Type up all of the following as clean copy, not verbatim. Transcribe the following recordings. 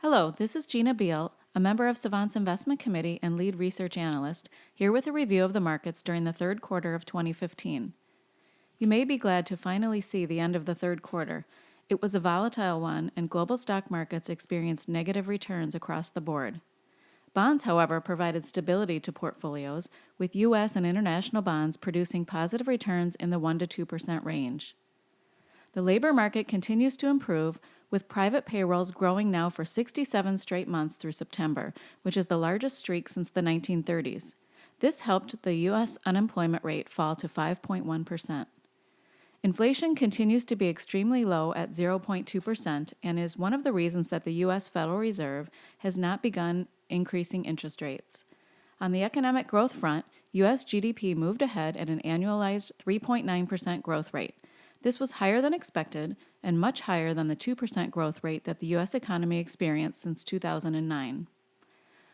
Hello, this is Gina Beall, a member of Savant's investment committee and lead research analyst, here with a review of the markets during the third quarter of 2015. You may be glad to finally see the end of the third quarter. It was a volatile one, and global stock markets experienced negative returns across the board. Bonds, however, provided stability to portfolios, with U.S. and international bonds producing positive returns in the 1 to 2% range. The labor market continues to improve, with private payrolls growing now for 67 straight months through September, which is the largest streak since the 1930s. This helped the U.S. unemployment rate fall to 5.1%. Inflation continues to be extremely low at 0.2% and is one of the reasons that the U.S. Federal Reserve has not begun increasing interest rates. On the economic growth front, U.S. GDP moved ahead at an annualized 3.9% growth rate. This was higher than expected and much higher than the 2% growth rate that the U.S. economy experienced since 2009.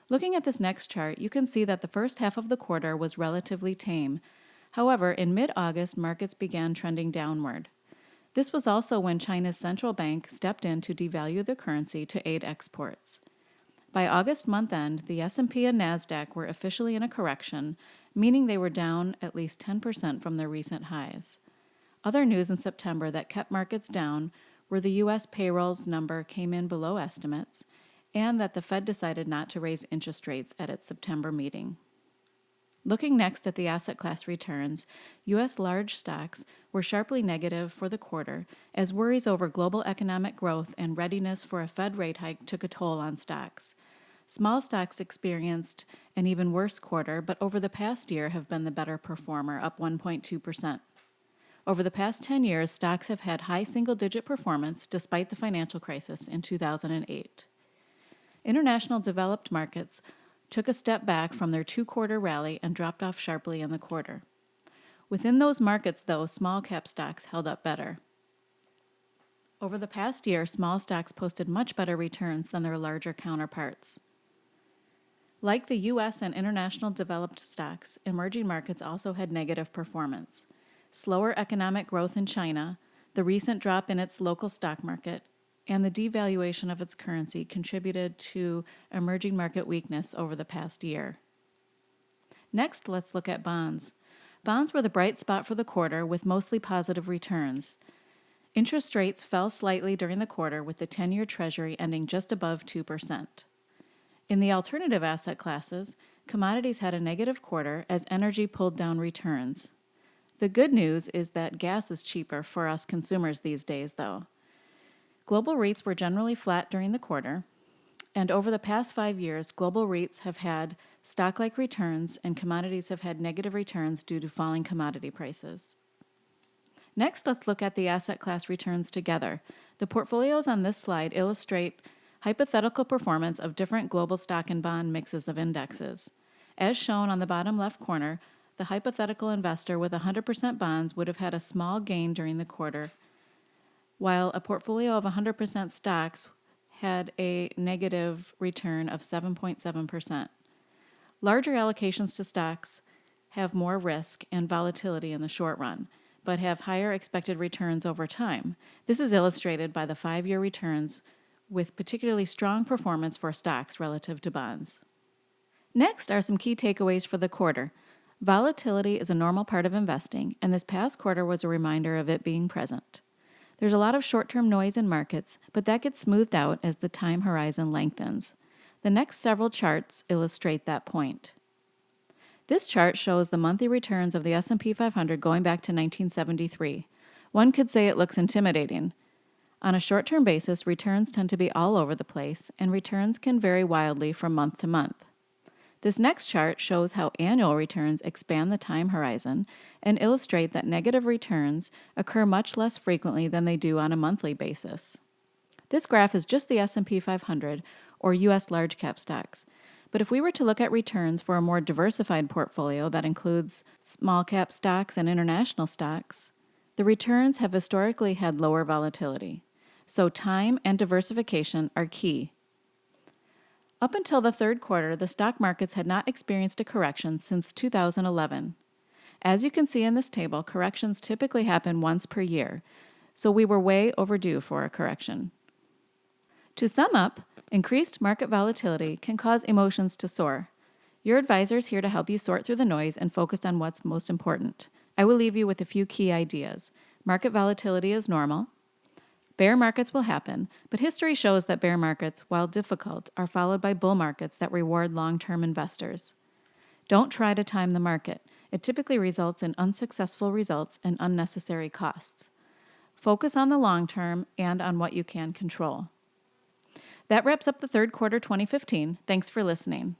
Looking at this next chart, you can see that the first half of the quarter was relatively tame. However, in mid-August, markets began trending downward. This was also when China's central bank stepped in to devalue the currency to aid exports. By August month-end, the S&P and NASDAQ were officially in a correction, meaning they were down at least 10% from their recent highs. Other news in September that kept markets down were the U.S. payrolls number came in below estimates, and that the Fed decided not to raise interest rates at its September meeting. Looking next at the asset class returns, U.S. large stocks were sharply negative for the quarter as worries over global economic growth and readiness for a Fed rate hike took a toll on stocks. Small stocks experienced an even worse quarter, but over the past year have been the better performer, up 1.2%. Over the past 10 years, stocks have had high single-digit performance despite the financial crisis in 2008. International developed markets took a step back from their two-quarter rally and dropped off sharply in the quarter. Within those markets, though, small-cap stocks held up better. Over the past year, small stocks posted much better returns than their larger counterparts. Like the U.S. and international developed stocks, emerging markets also had negative performance. Slower economic growth in China, the recent drop in its local stock market, and the devaluation of its currency contributed to emerging market weakness over the past year. Next, let's look at bonds. Bonds were the bright spot for the quarter with mostly positive returns. Interest rates fell slightly during the quarter with the 10-year Treasury ending just above 2%. In the alternative asset classes, commodities had a negative quarter as energy pulled down returns. The good news is that gas is cheaper for us consumers these days, though. Global REITs were generally flat during the quarter, and over the past 5 years, global REITs have had stock-like returns and commodities have had negative returns due to falling commodity prices. Next, let's look at the asset class returns together. The portfolios on this slide illustrate hypothetical performance of different global stock and bond mixes of indexes. As shown on the bottom left corner, the hypothetical investor with 100% bonds would have had a small gain during the quarter, while a portfolio of 100% stocks had a negative return of 7.7%. Larger allocations to stocks have more risk and volatility in the short run, but have higher expected returns over time. This is illustrated by the 5-year returns with particularly strong performance for stocks relative to bonds. Next are some key takeaways for the quarter. Volatility is a normal part of investing, and this past quarter was a reminder of it being present. There's a lot of short-term noise in markets, but that gets smoothed out as the time horizon lengthens. The next several charts illustrate that point. This chart shows the monthly returns of the S&P 500 going back to 1973. One could say it looks intimidating. On a short-term basis, returns tend to be all over the place, and returns can vary wildly from month to month. This next chart shows how annual returns expand the time horizon and illustrate that negative returns occur much less frequently than they do on a monthly basis. This graph is just the S&P 500, or U.S. large cap stocks. But if we were to look at returns for a more diversified portfolio that includes small cap stocks and international stocks, the returns have historically had lower volatility. So time and diversification are key. Up until the third quarter, the stock markets had not experienced a correction since 2011. As you can see in this table, corrections typically happen once per year, so we were way overdue for a correction. To sum up, Increased market volatility can cause emotions to soar. Your advisor is here to help you sort through the noise and focus on what's most important. I will leave you with a few key ideas. Market volatility is normal. Bear markets will happen, but history shows that bear markets, while difficult, are followed by bull markets that reward long-term investors. Don't try to time the market. It typically results in unsuccessful results and unnecessary costs. Focus on the long term and on what you can control. That wraps up the third quarter 2015. Thanks for listening.